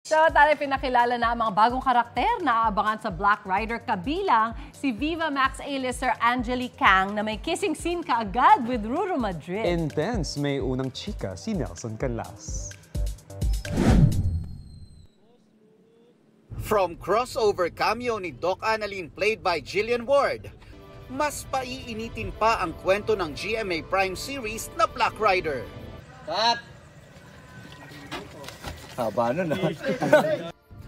Samantala, pinakilala na ang mga bagong karakter na aabangan sa Black Rider, kabilang si Viva Max A-lister Angelique Kang na may kissing scene kaagad with Ruru Madrid. Intense, may unang chika si Nelson Canlas. From crossover cameo ni Doc Annalyn played by Jillian Ward, mas paiinitin pa ang kwento ng GMA Prime series na Black Rider. Cut! Haba nun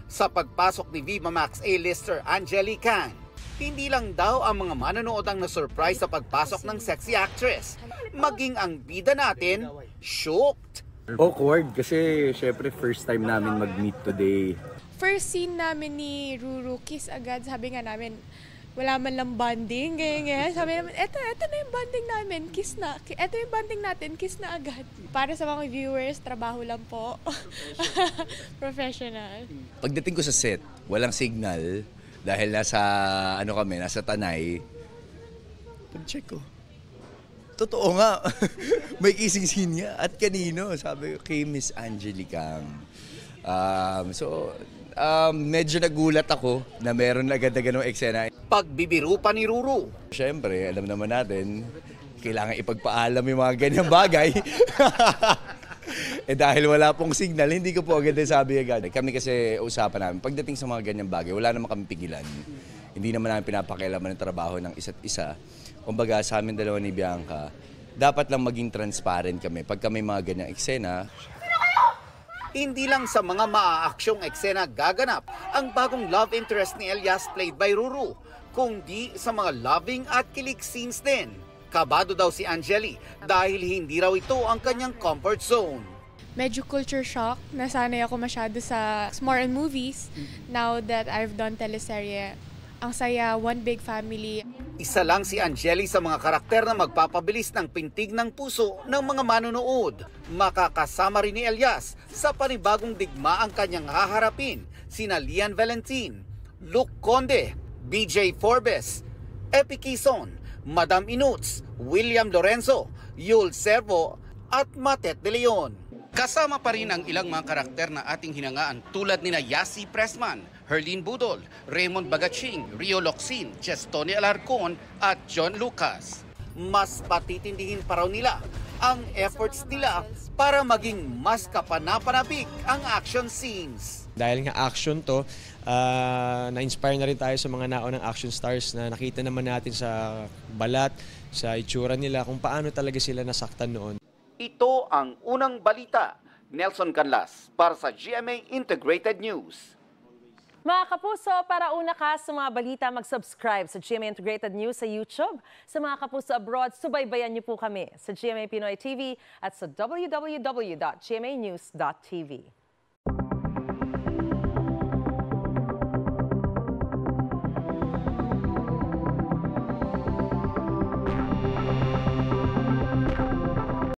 Sa pagpasok ni Viva Max A-lister Angelique Kang, hindi lang daw ang mga manonood ang na-surprise sa pagpasok ng sexy actress. Maging ang bida natin, shocked. Awkward kasi syempre first time namin mag-meet today. First scene namin ni Ruru, kiss agad. Sabi nga namin, wala man lang bonding, ganyan. Sabi namin, eto na yung bonding namin, kiss na. Eto yung bonding natin, kiss na agad. Para sa mga viewers, trabaho lang po. Professional. Pagdating ko sa set, walang signal dahil nasa Tanay. Pag-check ko. Totoo nga. May kissing scene nga. At kanino? Sabi ko, kay Miss Angelique Kang. Medyo nagulat ako na meron agad-agad ng eksena. Pagbibiro pa ni Ruru. Siyempre, alam naman natin, kailangan ipagpaalam yung mga ganyang bagay. Dahil wala pong signal, hindi ko po agad sabi agad. Kami kasi usapan namin, pagdating sa mga ganyang bagay, wala naman kami pigilan. Hindi naman namin pinapakialaman ng trabaho ng isa't isa. Kumbaga sa amin dalawa ni Bianca, dapat lang maging transparent kami. Pag kami mga ganyang eksena, hindi lang sa mga maaaksyong eksena gaganap ang bagong love interest ni Elias played by Ruru, kundi sa mga loving at kilig scenes din. Kabado daw si Angeli dahil hindi raw ito ang kanyang comfort zone. Medyo culture shock. Nasanay ako masyado sa more on movies. Now that I've done teleserye, ang saya, one big family. Isa lang si Angeli sa mga karakter na magpapabilis ng pintig ng puso ng mga manonood. Makakasama rin ni Elias sa panibagong digma ang kanyang haharapin, sina Lian Valentin, Luke Conde, BJ Forbes, Epi Quezon, Madam Inuts, William Lorenzo, Yul Servo at Matet de Leon. Kasama pa rin ang ilang mga karakter na ating hinangaan tulad nina Yasi Pressman, Herlene Budol, Raymond Bagaching, Rio Locsin, Chestoni Alarcon at John Lucas. Mas patitindihin pa raw nila ang efforts nila para maging mas kapanapanabik ang action scenes. Dahil nga action to, na-inspire na rin tayo sa mga naunang action stars na nakita naman natin sa balat, sa itsura nila, kung paano talaga sila nasaktan noon. Ito ang unang balita. Nelson Canlas para sa GMA Integrated News. Mga kapuso, para una ka sa mga balita, mag-subscribe sa GMA Integrated News sa YouTube. Sa mga kapuso abroad, subaybayan niyo po kami sa GMA Pinoy TV at sa www.gmanews.tv.